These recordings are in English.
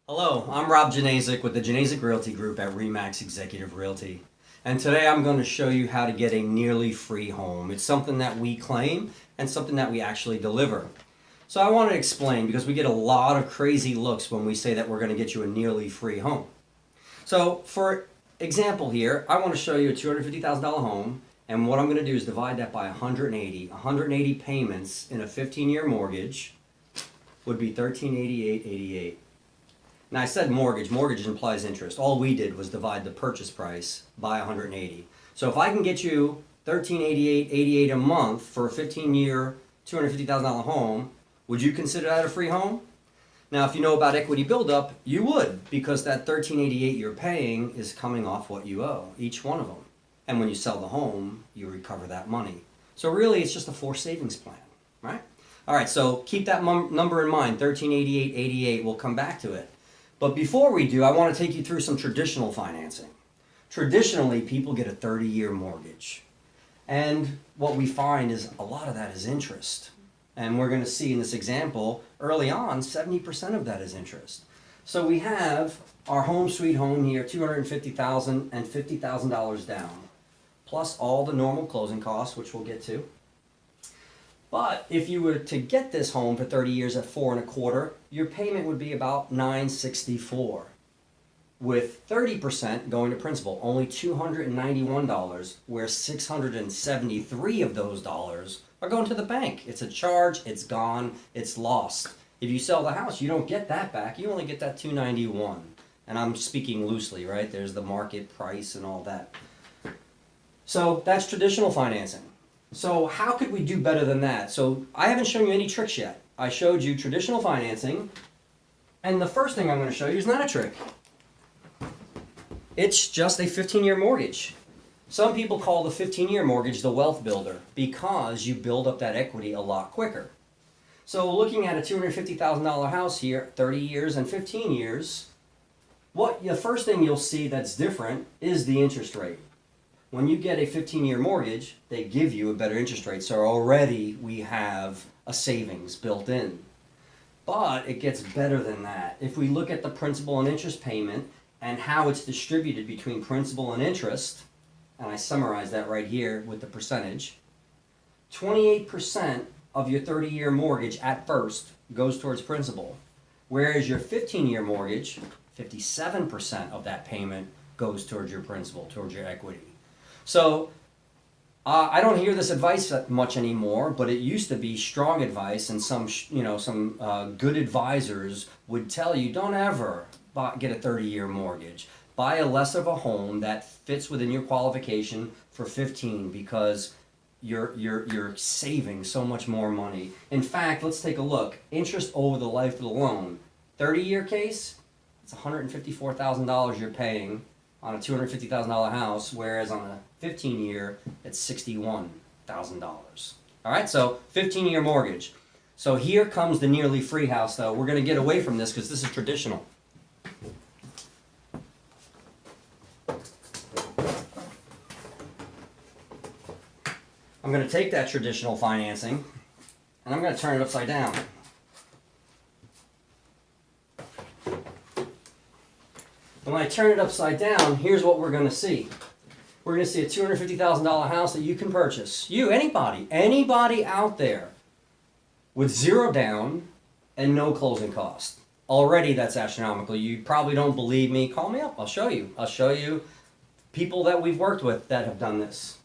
Hello, I'm Rob Janasic with the Janasic Realty Group at RE/MAX Executive Realty. And today I'm going to show you how to get a nearly free home. It's something that we claim and something that we actually deliver. So I want to explain because we get a lot of crazy looks when we say that we're going to get you a nearly free home. So for example here, I want to show you a $250,000 home, and what I'm going to do is divide that by 180. 180 payments in a 15-year mortgage would be $1,388.88. Now I said mortgage. Mortgage implies interest. All we did was divide the purchase price by 180. So if I can get you $1,388.88 a month for a 15-year, $250,000 home, would you consider that a free home? Now, if you know about equity buildup, you would, because that $1,388 you're paying is coming off what you owe, each one of them. And when you sell the home, you recover that money. So really, it's just a forced savings plan, right? All right, so keep that number in mind, $1,388.88. We'll come back to it. But before we do, I want to take you through some traditional financing. Traditionally, people get a 30-year mortgage. And what we find is a lot of that is interest. And we're going to see in this example, early on, 70% of that is interest. So we have our home sweet home here, $250,000 and $50,000 down, plus all the normal closing costs, which we'll get to. But if you were to get this home for 30 years at 4.25%, your payment would be about $964, with 30% going to principal, only $291, where $673 of those dollars are going to the bank. It's a charge, it's gone, it's lost. If you sell the house, you don't get that back. You only get that $291. And I'm speaking loosely, right? There's the market price and all that. So that's traditional financing. So how could we do better than that? So I haven't shown you any tricks yet. I showed you traditional financing, and the first thing I'm going to show you is not a trick. It's just a 15-year mortgage. Some people call the 15-year mortgage the wealth builder because you build up that equity a lot quicker. So looking at a $250,000 house here, 30 years and 15 years, the first thing you'll see that's different is the interest rate. When you get a 15-year mortgage, they give you a better interest rate. So already we have a savings built in. But it gets better than that. If we look at the principal and interest payment and how it's distributed between principal and interest, and I summarize that right here with the percentage, 28% of your 30-year mortgage at first goes towards principal, whereas your 15-year mortgage, 57% of that payment goes towards your principal, towards your equity. So I don't hear this advice much anymore, but it used to be strong advice, and some good advisors would tell you, don't ever get a 30-year mortgage. Buy a less of a home that fits within your qualification for 15, because you're saving so much more money. In fact, let's take a look. Interest over the life of the loan. 30-year case, it's $154,000 you're paying on a $250,000 house, whereas on a 15-year, it's $61,000. All right, so 15-year mortgage. So here comes the nearly free house, though. We're going to get away from this because this is traditional. I'm going to take that traditional financing, and I'm going to turn it upside down. When I turn it upside down, here's what we're going to see. We're going to see a $250,000 house that you can purchase. You, anybody out there with zero down and no closing cost. Already that's astronomical. You probably don't believe me. Call me up. I'll show you. I'll show you people that we've worked with that have done this.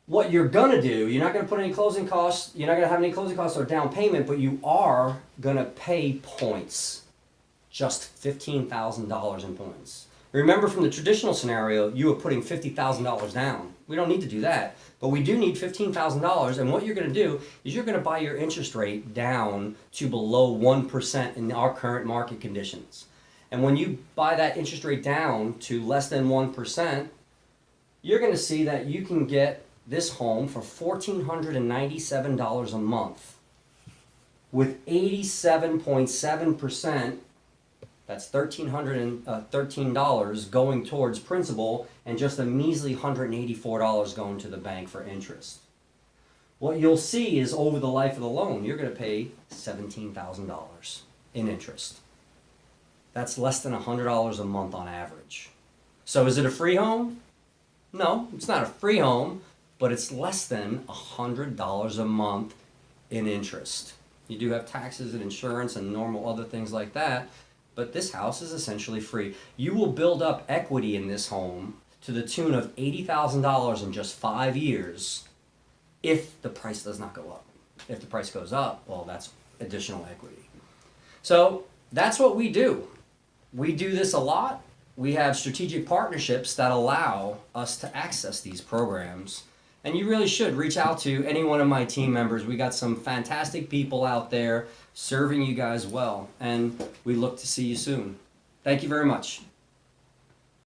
What you're going to do, you're not going to put any closing costs. You're not going to have any closing costs or down payment, but you are going to pay points. Just $15,000 in points. Remember, from the traditional scenario, you were putting $50,000 down. We don't need to do that, but we do need $15,000, and what you're going to do is you're going to buy your interest rate down to below 1% in our current market conditions. And when you buy that interest rate down to less than 1%, you're going to see that you can get this home for $1,497 a month with 87.7%. That's $1,313 going towards principal and just a measly $184 going to the bank for interest. What you'll see is over the life of the loan, you're going to pay $17,000. in interest. That's less than $100 a month on average. So is it a free home? No, it's not a free home, but it's less than $100 a month in interest. You do have taxes and insurance and normal other things like that, but this house is essentially free. You will build up equity in this home to the tune of $80,000 in just 5 years if the price does not go up. If the price goes up, well, that's additional equity. So that's what we do. We do this a lot. We have strategic partnerships that allow us to access these programs. And you really should reach out to any one of my team members. We got some fantastic people out there serving you guys well. And we look to see you soon. Thank you very much.